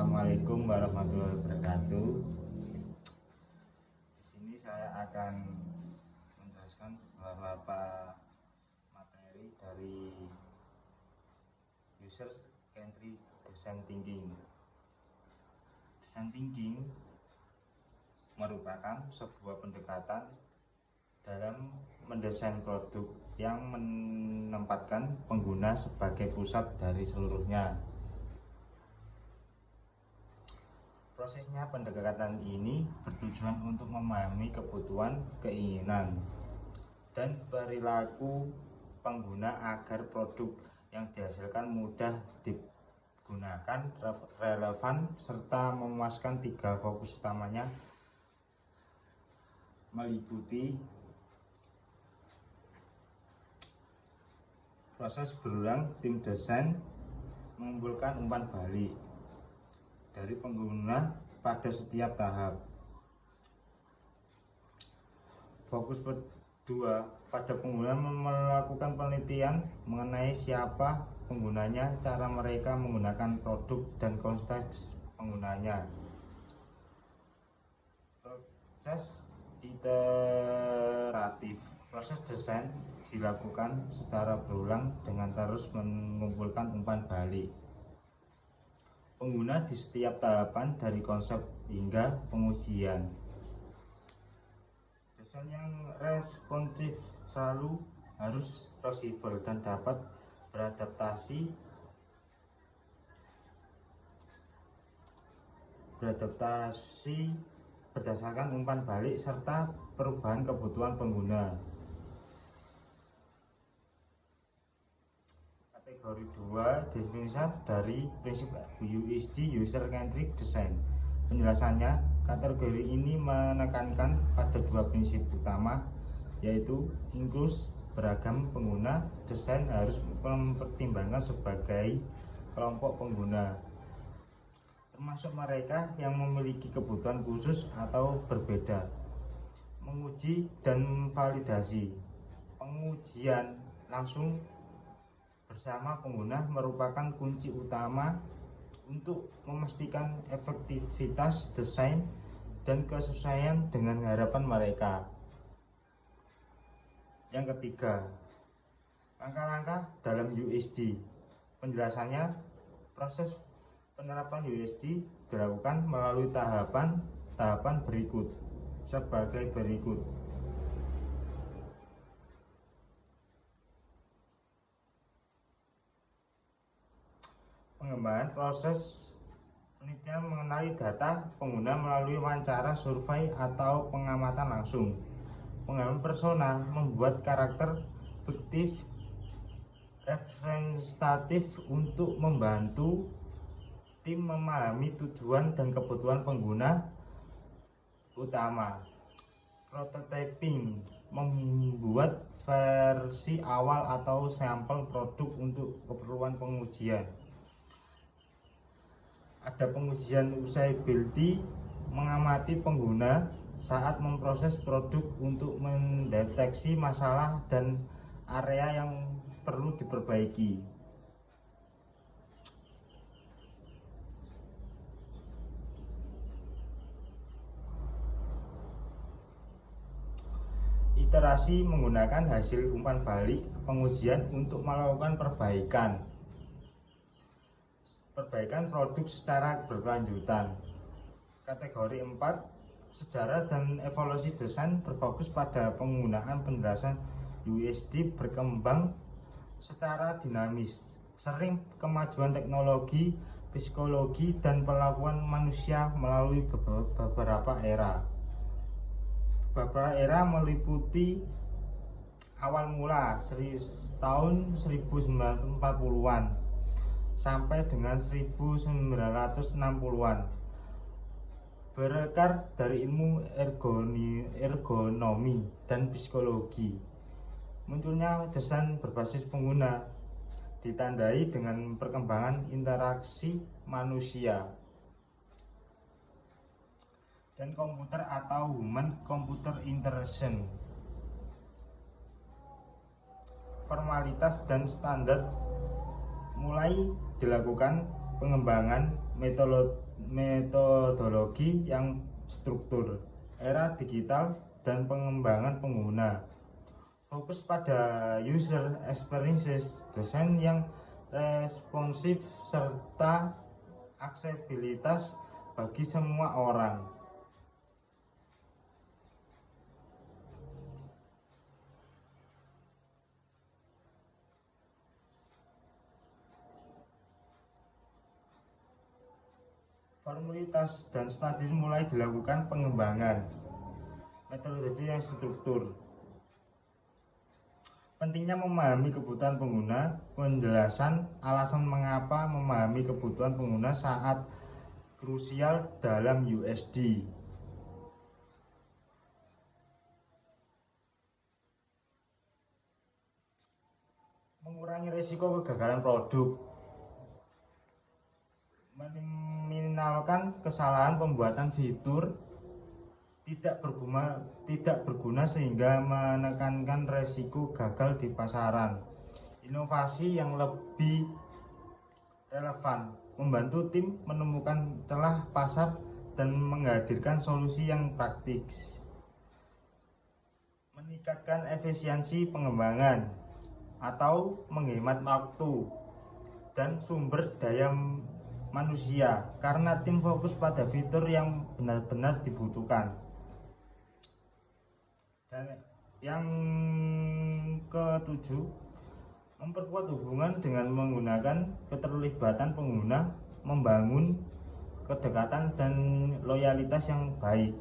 Assalamualaikum warahmatullahi wabarakatuh. Di sini saya akan menjelaskan beberapa materi dari user centric design thinking. Design thinking merupakan sebuah pendekatan dalam mendesain produk yang menempatkan pengguna sebagai pusat dari seluruhnya. Prosesnya pendekatan ini bertujuan untuk memahami kebutuhan, keinginan, dan perilaku pengguna agar produk yang dihasilkan mudah digunakan, relevan, serta memuaskan. Tiga fokus utamanya meliputi proses berulang tim desain, mengumpulkan umpan balik dari pengguna pada setiap tahap. Fokus kedua pada pengguna melakukan penelitian mengenai siapa penggunanya, cara mereka menggunakan produk, dan konteks penggunanya. Proses iteratif. Proses desain dilakukan secara berulang dengan terus mengumpulkan umpan balik pengguna di setiap tahapan dari konsep hingga pengujian. Desain yang responsif selalu harus fleksibel dan dapat beradaptasi berdasarkan umpan balik serta perubahan kebutuhan pengguna. Kategori 2, definisi dari prinsip USD, User Centric Design. Penjelasannya, kategori ini menekankan pada dua prinsip utama, yaitu inklus beragam pengguna. Desain harus mempertimbangkan sebagai kelompok pengguna, termasuk mereka yang memiliki kebutuhan khusus atau berbeda. Menguji dan validasi. Pengujian langsung bersama pengguna merupakan kunci utama untuk memastikan efektivitas desain dan kesesuaian dengan harapan mereka. Yang ketiga, langkah-langkah dalam USD. Penjelasannya, proses penerapan USD dilakukan melalui tahapan berikut sebagai berikut. Pengembangan proses penelitian mengenali data pengguna melalui wawancara, survei, atau pengamatan langsung. Pengembangan persona, membuat karakter fiktif representatif untuk membantu tim memahami tujuan dan kebutuhan pengguna utama. Prototyping, membuat versi awal atau sampel produk untuk keperluan pengujian. Ada pengujian usability, mengamati pengguna saat memproses produk untuk mendeteksi masalah dan area yang perlu diperbaiki. Iterasi, menggunakan hasil umpan balik pengujian untuk melakukan perbaikan produk secara berkelanjutan. Kategori 4, sejarah dan evolusi desain, berfokus pada penggunaan penjelasan USD berkembang secara dinamis. Sering kemajuan teknologi, psikologi, dan perlakuan manusia melalui beberapa era. Beberapa era meliputi awal mula tahun 1940-an sampai dengan 1960-an. Berakar dari ilmu ergonomi dan psikologi. Munculnya desain berbasis pengguna ditandai dengan perkembangan interaksi manusia dan komputer atau human computer interaction. Formalitas dan standar mulai dilakukan pengembangan metodologi yang struktur, era digital, dan pengembangan pengguna. Fokus pada user experiences, desain yang responsif, serta aksesibilitas bagi semua orang. Formalitas dan standar mulai dilakukan pengembangan metodologi yang struktur. Pentingnya memahami kebutuhan pengguna, penjelasan alasan mengapa memahami kebutuhan pengguna sangat krusial dalam USD. Mengurangi risiko kegagalan produk, meminimalkan kesalahan pembuatan fitur tidak berguna sehingga menekankan resiko gagal di pasaran. Inovasi yang lebih relevan, membantu tim menemukan celah pasar dan menghadirkan solusi yang praktis. Meningkatkan efisiensi pengembangan atau menghemat waktu dan sumber daya manusia karena tim fokus pada fitur yang benar-benar dibutuhkan. Dan yang ketujuh, memperkuat hubungan dengan menggunakan keterlibatan pengguna, membangun kedekatan dan loyalitas yang baik.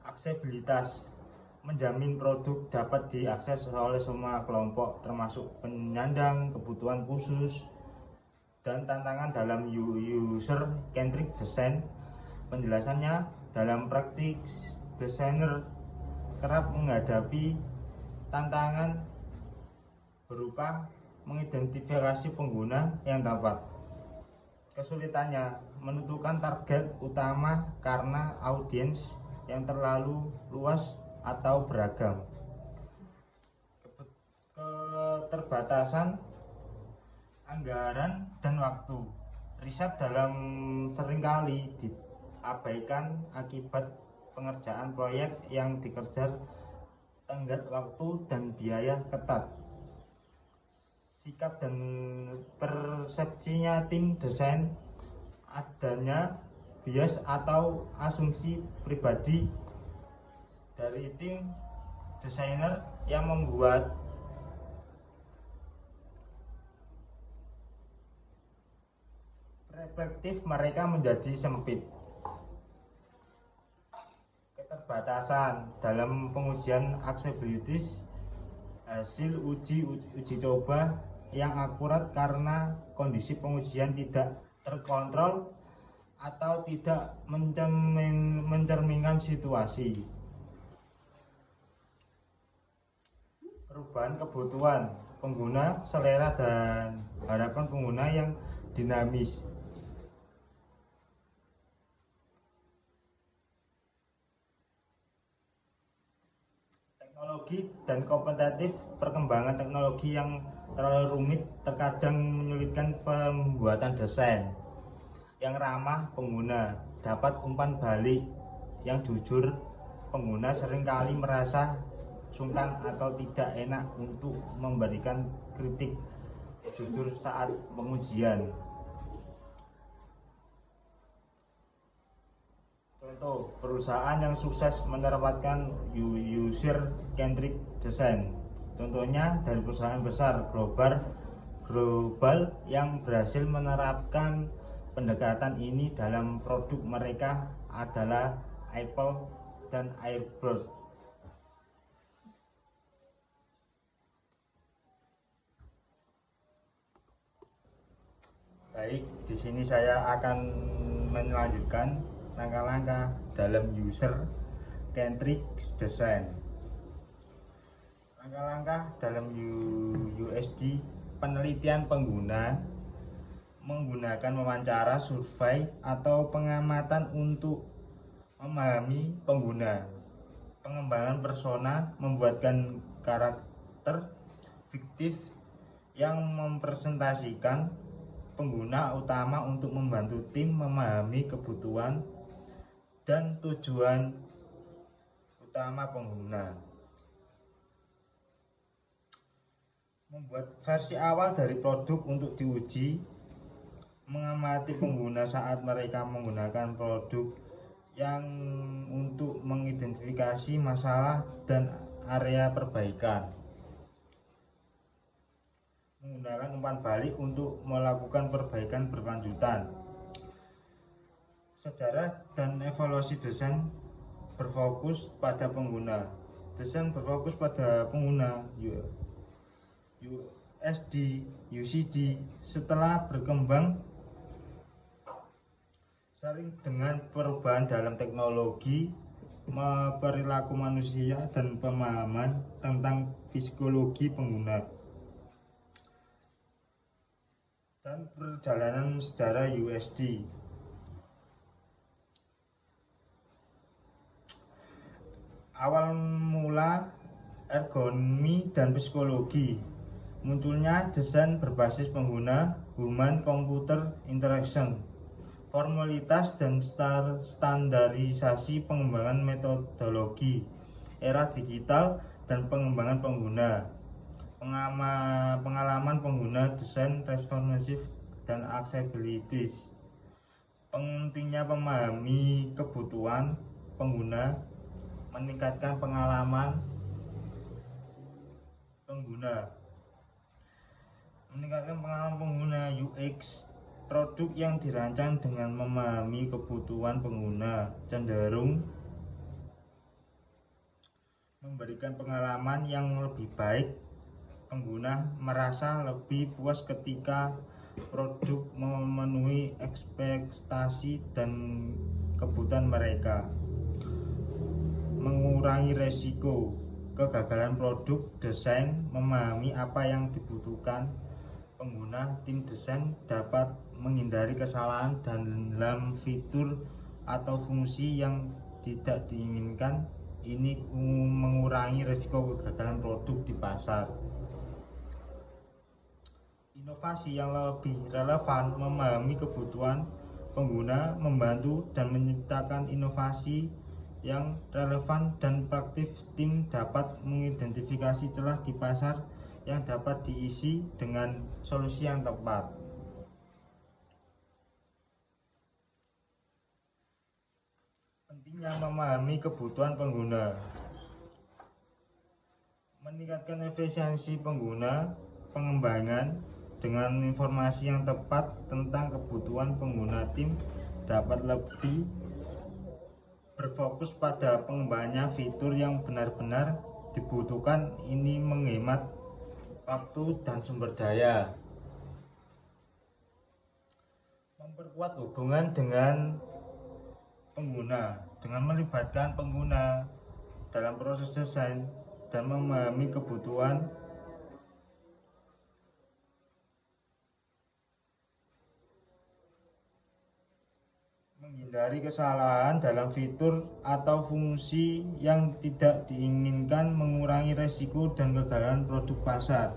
Aksesibilitas, menjamin produk dapat diakses oleh semua kelompok termasuk penyandang kebutuhan khusus, dan tantangan dalam user-centric design. Penjelasannya, dalam praktik desainer kerap menghadapi tantangan berupa mengidentifikasi pengguna yang tepat. Kesulitannya menentukan target utama karena audiens yang terlalu luas atau beragam. Keterbatasan anggaran dan waktu. Riset dalam seringkali diabaikan akibat pengerjaan proyek yang dikejar tenggat waktu dan biaya ketat. Sikap dan persepsinya tim desain, adanya bias atau asumsi pribadi dari tim desainer yang membuat perspektif mereka menjadi sempit. Keterbatasan dalam pengujian aksesibilitas, hasil uji coba yang akurat karena kondisi pengujian tidak terkontrol atau tidak mencerminkan situasi. Perubahan kebutuhan pengguna, selera dan harapan pengguna yang dinamis. Teknologi dan kompetitif, perkembangan teknologi yang terlalu rumit terkadang menyulitkan pembuatan desain yang ramah pengguna. Dapat umpan balik yang jujur, pengguna seringkali merasa sungkan atau tidak enak untuk memberikan kritik jujur saat pengujian. Contoh, perusahaan yang sukses menerapkan user-centric design. Contohnya dari perusahaan besar global yang berhasil menerapkan pendekatan ini dalam produk mereka adalah Apple dan Airbus. Baik, di sini saya akan melanjutkan langkah-langkah dalam user-centric design. Langkah-langkah dalam USD, penelitian pengguna menggunakan wawancara, survei, atau pengamatan untuk memahami pengguna. pengembangan persona, membuatkan karakter fiktif yang mempresentasikan pengguna utama untuk membantu tim memahami kebutuhan dan tujuan utama pengguna. Membuat versi awal dari produk untuk diuji, mengamati pengguna saat mereka menggunakan produk yang untuk mengidentifikasi masalah dan area perbaikan, menggunakan umpan balik untuk melakukan perbaikan berkelanjutan. Sejarah dan evaluasi desain berfokus pada pengguna. Desain berfokus pada pengguna USD, UCD setelah berkembang sering dengan perubahan dalam teknologi, perilaku manusia, dan pemahaman tentang psikologi pengguna dan perjalanan sejarah USD. Awal mula ergonomi dan psikologi. Munculnya desain berbasis pengguna, human computer interaction, formalitas dan standarisasi, pengembangan metodologi, era digital dan pengembangan pengguna, pengalaman pengguna, desain responsif dan accessibility. Pentingnya memahami kebutuhan pengguna, meningkatkan pengalaman pengguna. Meningkatkan pengalaman pengguna UX. Produk yang dirancang dengan memahami kebutuhan pengguna cenderung memberikan pengalaman yang lebih baik. Pengguna merasa lebih puas ketika produk memenuhi ekspektasi dan kebutuhan mereka. Mengurangi resiko kegagalan produk desain, memahami apa yang dibutuhkan pengguna. Tim desain dapat menghindari kesalahan dalam fitur atau fungsi yang tidak diinginkan. Ini mengurangi risiko kegagalan produk di pasar. Inovasi yang lebih relevan, memahami kebutuhan pengguna, membantu dan menciptakan inovasi yang relevan dan praktis. Tim dapat mengidentifikasi celah di pasar yang dapat diisi dengan solusi yang tepat. Pentingnya memahami kebutuhan pengguna. Meningkatkan efisiensi pengguna. Pengembangan dengan informasi yang tepat tentang kebutuhan pengguna, tim dapat lebih berfokus pada pengembangannya fitur yang benar-benar dibutuhkan. Ini menghemat waktu dan sumber daya. Memperkuat hubungan dengan pengguna dengan melibatkan pengguna dalam proses desain dan memahami kebutuhan. Menghindari kesalahan dalam fitur atau fungsi yang tidak diinginkan, mengurangi resiko dan kegagalan produk pasar.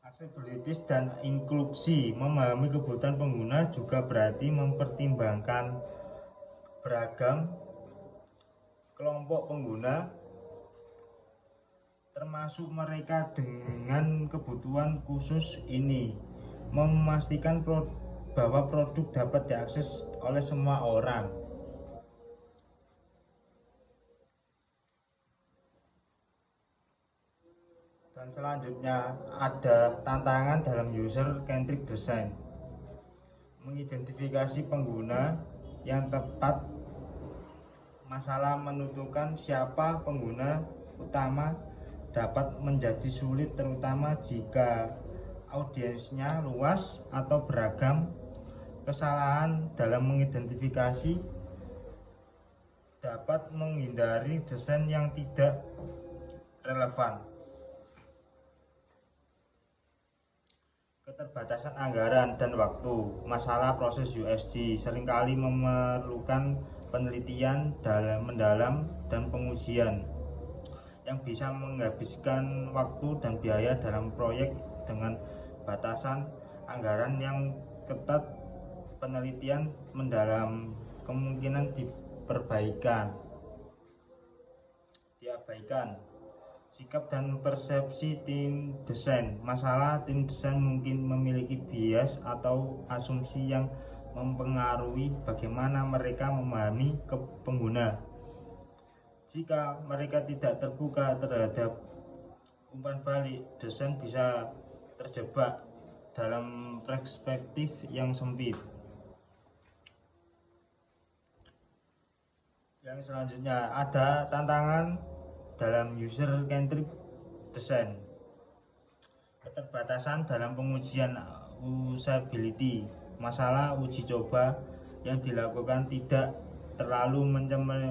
Aksesibilitas dan inklusi. Memahami kebutuhan pengguna juga berarti mempertimbangkan beragam kelompok pengguna, termasuk mereka dengan kebutuhan khusus. Ini memastikan bahwa produk dapat diakses oleh semua orang. Dan selanjutnya ada tantangan dalam user-centric design. Mengidentifikasi pengguna yang tepat. Masalah menentukan siapa pengguna utama dapat menjadi sulit, terutama jika audiensnya luas atau beragam. Kesalahan dalam mengidentifikasi dapat menghindari desain yang tidak relevan. Keterbatasan anggaran dan waktu. Masalah proses USG seringkali memerlukan penelitian mendalam dan pengujian yang bisa menghabiskan waktu dan biaya dalam proyek. Dengan batasan anggaran yang ketat, penelitian mendalam kemungkinan diabaikan. Sikap dan persepsi tim desain. Masalah tim desain mungkin memiliki bias atau asumsi yang mempengaruhi bagaimana mereka memahami pengguna. Jika mereka tidak terbuka terhadap umpan balik, desain bisa terjebak dalam perspektif yang sempit. Yang selanjutnya ada tantangan dalam user centric design. Keterbatasan dalam pengujian usability. Masalah uji coba yang dilakukan tidak terlalu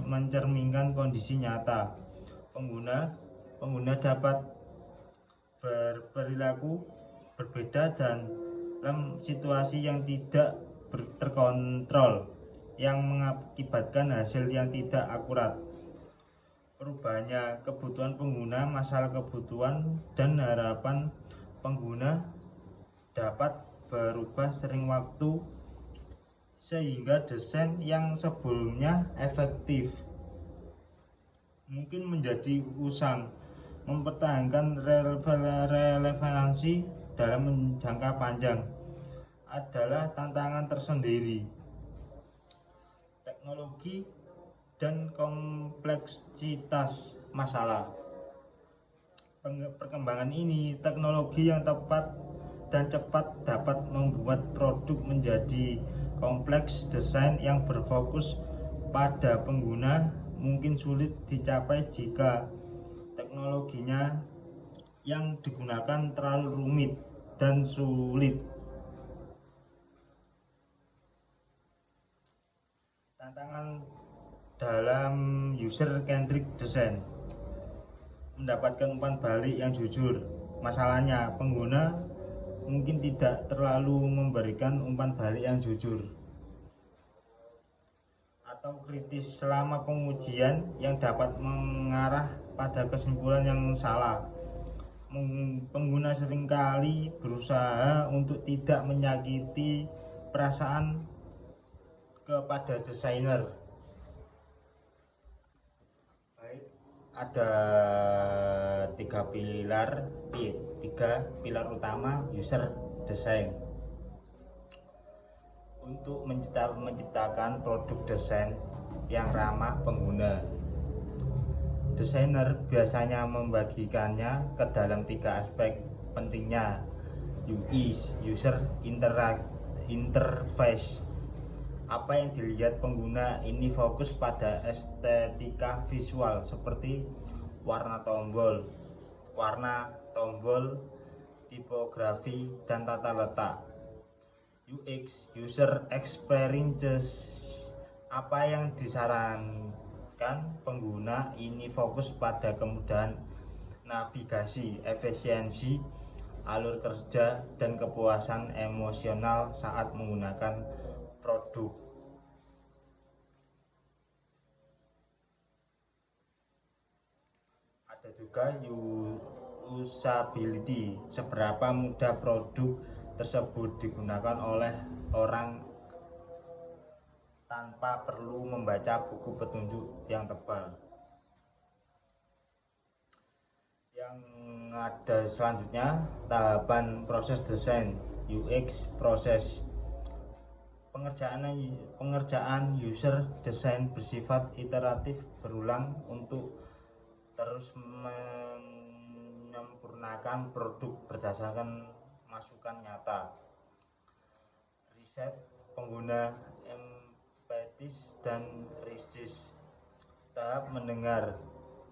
mencerminkan kondisi nyata. Pengguna dapat berperilaku berbeda dalam situasi yang tidak terkontrol, yang mengakibatkan hasil yang tidak akurat. Perubahannya kebutuhan pengguna, masalah kebutuhan dan harapan pengguna dapat berubah sering waktu, sehingga desain yang sebelumnya efektif mungkin menjadi usang. Mempertahankan relevansi dalam jangka panjang adalah tantangan tersendiri. Teknologi dan kompleksitas masalah. Perkembangan ini, teknologi yang tepat dan cepat dapat membuat produk menjadi kompleks. Desain yang berfokus pada pengguna mungkin sulit dicapai jika teknologinya yang digunakan terlalu rumit dan sulit. Tantangan dalam user centric design. Mendapatkan umpan balik yang jujur. Masalahnya, pengguna mungkin tidak terlalu memberikan umpan balik yang jujur atau kritis selama pengujian, yang dapat mengarah pada kesimpulan yang salah. Pengguna seringkali berusaha untuk tidak menyakiti perasaan kepada desainer. Baik, ada tiga pilar utama user design. Untuk menciptakan produk desain yang ramah pengguna, desainer biasanya membagikannya ke dalam tiga aspek pentingnya. UI, user interface. Apa yang dilihat pengguna ini fokus pada estetika visual seperti warna tombol, tipografi, dan tata letak. UX, user experiences. Apa yang disarankan pengguna ini fokus pada kemudahan navigasi, efisiensi alur kerja, dan kepuasan emosional saat menggunakan produk. Ada juga usability, seberapa mudah produk tersebut digunakan oleh orang tanpa perlu membaca buku petunjuk yang tebal. Yang ada selanjutnya, tahapan proses desain UX proses. Pengerjaan user design bersifat iteratif, berulang untuk terus menyempurnakan produk berdasarkan masukan nyata. Riset pengguna, empatis dan ristis. Tahap mendengar,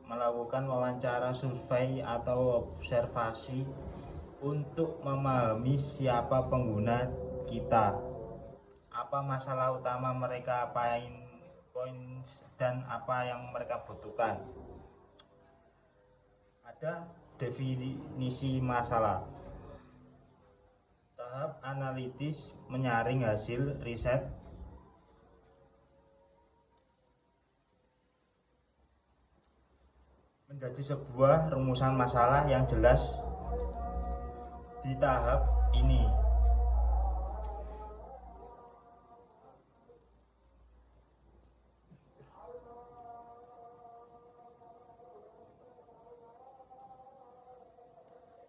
melakukan wawancara, survei, atau observasi untuk memahami siapa pengguna kita, apa masalah utama mereka, points, dan apa yang mereka butuhkan. Ada definisi masalah. Tahap analitis menyaring hasil riset. Menjadi sebuah rumusan masalah yang jelas di tahap ini.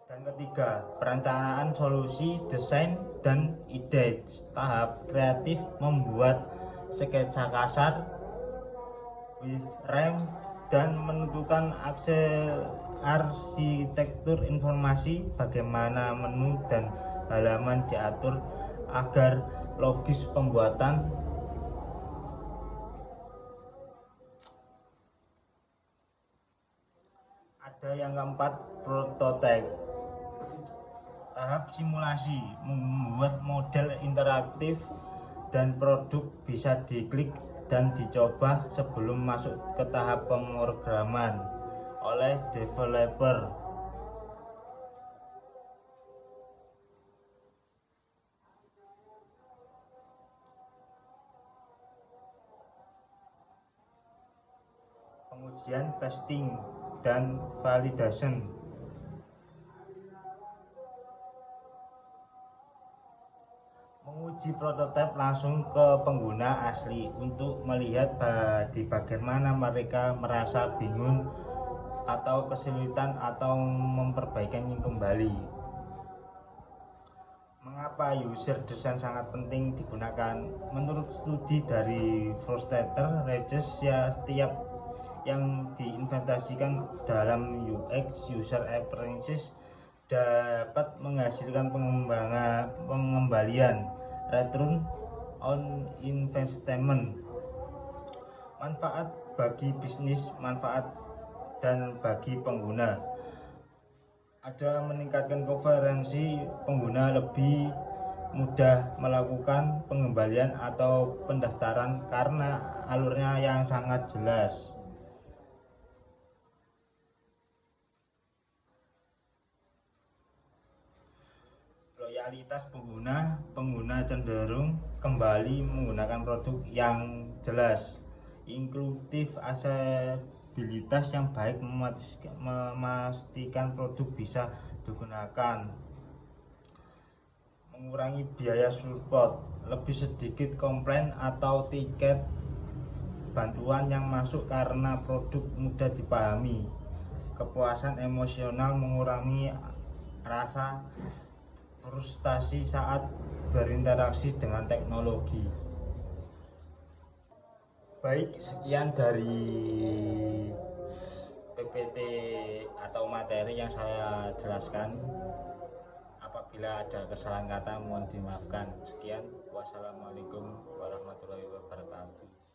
Dan ketiga, perencanaan solusi, desain, dan ide. Tahap kreatif membuat sketsa kasar, wireframe, dan menentukan arsitektur informasi, bagaimana menu dan halaman diatur agar logis pembuatan. Ada yang keempat, prototipe. Tahap simulasi membuat model interaktif dan produk bisa diklik dan dicoba sebelum masuk ke tahap pemrograman oleh developer. Pengujian, testing, dan validation. Menguji prototipe langsung ke pengguna asli untuk melihat di bagian mana mereka merasa bingung atau kesulitan atau memperbaikinya kembali. Mengapa user design sangat penting digunakan? Menurut studi dari Forrester Research, setiap yang diinvestasikan dalam UX user experience dapat menghasilkan pengembalian return on investment, manfaat bagi bisnis, manfaat dan bagi pengguna. Ada meningkatkan konferensi pengguna, lebih mudah melakukan pengembalian atau pendaftaran karena alurnya yang sangat jelas. Loyalitas pengguna cenderung kembali menggunakan produk yang jelas. Inklusif, aksesibilitas yang baik memastikan produk bisa digunakan. Mengurangi biaya support, lebih sedikit komplain atau tiket bantuan yang masuk karena produk mudah dipahami. Kepuasan emosional, mengurangi rasa frustasi saat berinteraksi dengan teknologi. Baik, sekian dari PPT atau materi yang saya jelaskan. Apabila ada kesalahan kata mohon dimaafkan. Sekian, wassalamualaikum warahmatullahi wabarakatuh.